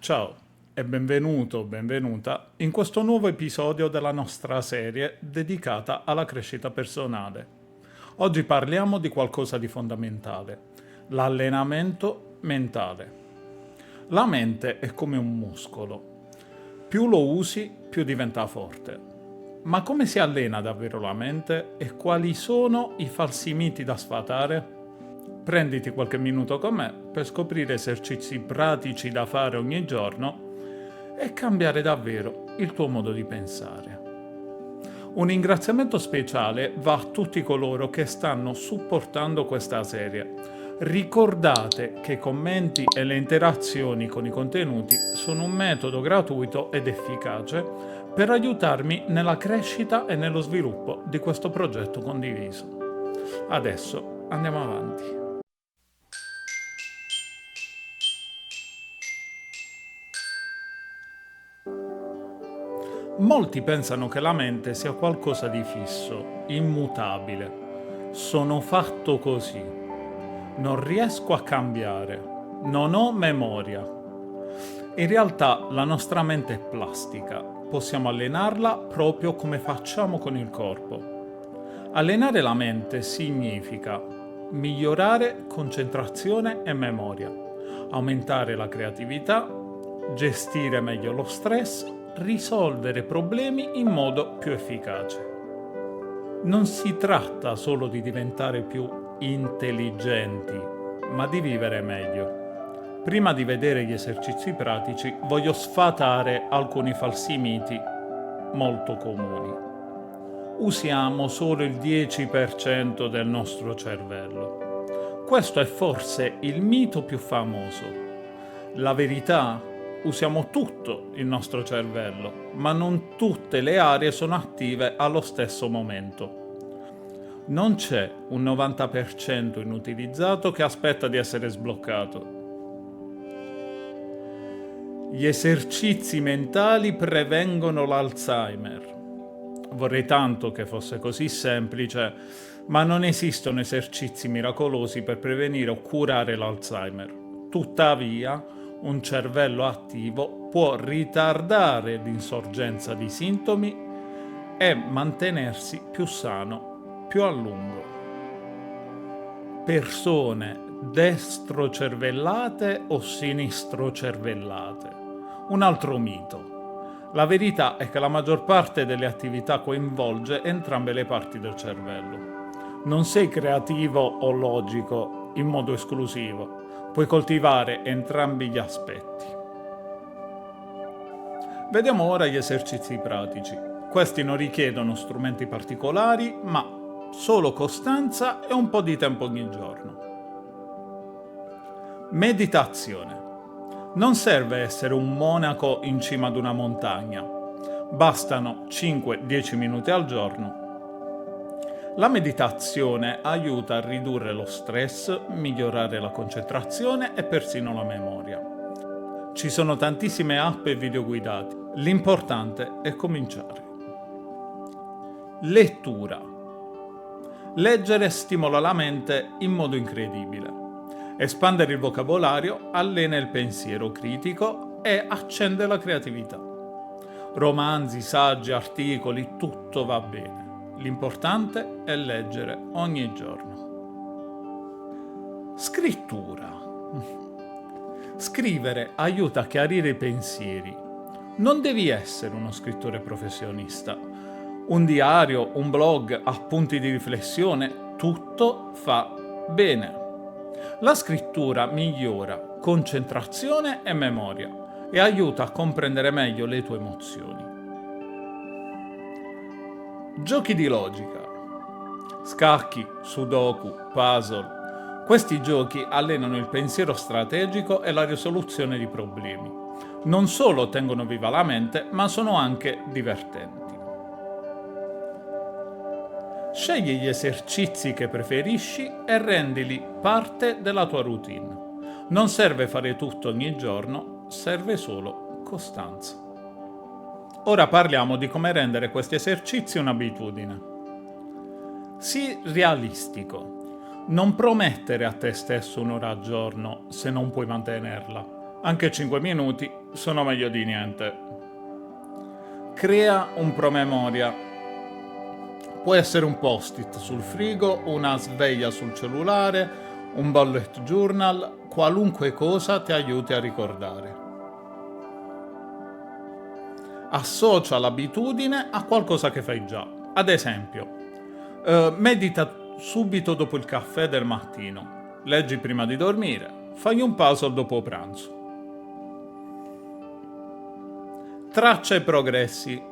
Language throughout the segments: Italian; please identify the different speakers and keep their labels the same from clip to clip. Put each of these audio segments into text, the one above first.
Speaker 1: Ciao e benvenuto o benvenuta in questo nuovo episodio della nostra serie dedicata alla crescita personale. Oggi parliamo di qualcosa di fondamentale, l'allenamento mentale. La mente è come un muscolo. Più lo usi, più diventa forte. Ma come si allena davvero la mente e quali sono i falsi miti da sfatare? Prenditi qualche minuto con me per scoprire esercizi pratici da fare ogni giorno e cambiare davvero il tuo modo di pensare. Un ringraziamento speciale va a tutti coloro che stanno supportando questa serie. Ricordate che i commenti e le interazioni con i contenuti sono un metodo gratuito ed efficace per aiutarmi nella crescita e nello sviluppo di questo progetto condiviso. Adesso andiamo avanti. Molti pensano che la mente sia qualcosa di fisso, immutabile. Sono fatto così. Non riesco a cambiare. Non ho memoria. In realtà la nostra mente è plastica. Possiamo allenarla proprio come facciamo con il corpo. Allenare la mente significa migliorare concentrazione e memoria, aumentare la creatività, gestire meglio lo stress, risolvere problemi in modo più efficace. Non si tratta solo di diventare più intelligenti, ma di vivere meglio. Prima di vedere gli esercizi pratici, voglio sfatare alcuni falsi miti molto comuni. Usiamo solo il 10% del nostro cervello. Questo è forse il mito più famoso. La verità? Usiamo tutto il nostro cervello, ma non tutte le aree sono attive allo stesso momento. Non c'è un 90% inutilizzato che aspetta di essere sbloccato. Gli esercizi mentali prevengono l'Alzheimer. Vorrei tanto che fosse così semplice, ma non esistono esercizi miracolosi per prevenire o curare l'Alzheimer. Tuttavia, un cervello attivo può ritardare l'insorgenza di sintomi e mantenersi più sano più a lungo. Persone destrocervellate o sinistrocervellate? Un altro mito. La verità è che la maggior parte delle attività coinvolge entrambe le parti del cervello. Non sei creativo o logico in modo esclusivo. Puoi coltivare entrambi gli aspetti. Vediamo ora gli esercizi pratici. Questi non richiedono strumenti particolari, ma solo costanza e un po' di tempo ogni giorno. Meditazione. Non serve essere un monaco in cima ad una montagna. Bastano 5-10 minuti al giorno. La meditazione aiuta a ridurre lo stress, migliorare la concentrazione e persino la memoria. Ci sono tantissime app e video guidati. L'importante è cominciare. Lettura. Leggere stimola la mente in modo incredibile. Espandere il vocabolario allena il pensiero critico e accende la creatività. Romanzi, saggi, articoli, tutto va bene. L'importante è leggere ogni giorno. Scrittura. Scrivere aiuta a chiarire i pensieri. Non devi essere uno scrittore professionista. Un diario, un blog, appunti di riflessione, tutto fa bene. La scrittura migliora concentrazione e memoria e aiuta a comprendere meglio le tue emozioni. Giochi di logica. Scacchi, sudoku, puzzle. Questi giochi allenano il pensiero strategico e la risoluzione di problemi. Non solo tengono viva la mente, ma sono anche divertenti. Scegli gli esercizi che preferisci e rendili parte della tua routine. Non serve fare tutto ogni giorno, serve solo costanza. Ora parliamo di come rendere questi esercizi un'abitudine. Sii realistico. Non promettere a te stesso un'ora al giorno se non puoi mantenerla. Anche 5 minuti sono meglio di niente. Crea un promemoria. Può essere un post-it sul frigo, una sveglia sul cellulare, un bullet journal, qualunque cosa ti aiuti a ricordare. Associa l'abitudine a qualcosa che fai già. Ad esempio, medita subito dopo il caffè del mattino, leggi prima di dormire, fai un puzzle dopo pranzo. Traccia i progressi.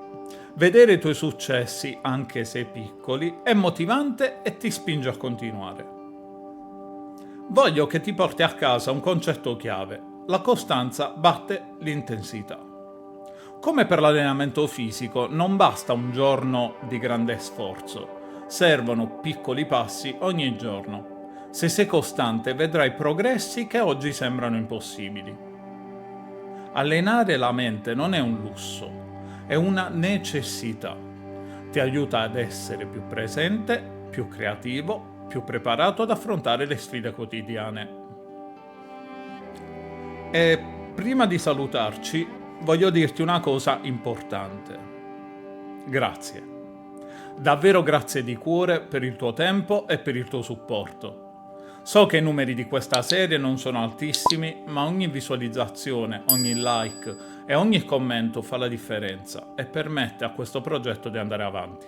Speaker 1: Vedere i tuoi successi, anche se piccoli, è motivante e ti spinge a continuare. Voglio che ti porti a casa un concetto chiave. La costanza batte l'intensità. Come per l'allenamento fisico, non basta un giorno di grande sforzo, servono piccoli passi ogni giorno. Se sei costante vedrai progressi che oggi sembrano impossibili. Allenare la mente non è un lusso, è una necessità. Ti aiuta ad essere più presente, più creativo, più preparato ad affrontare le sfide quotidiane. E prima di salutarci, voglio dirti una cosa importante. Grazie. Davvero grazie di cuore per il tuo tempo e per il tuo supporto. So che i numeri di questa serie non sono altissimi, ma ogni visualizzazione, ogni like e ogni commento fa la differenza e permette a questo progetto di andare avanti.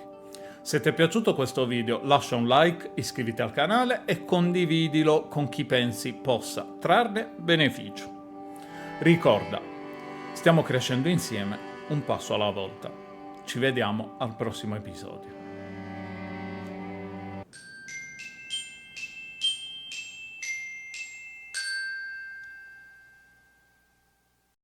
Speaker 1: Se ti è piaciuto questo video, lascia un like, iscriviti al canale e condividilo con chi pensi possa trarne beneficio. Ricorda, stiamo crescendo insieme, un passo alla volta. Ci vediamo al prossimo episodio.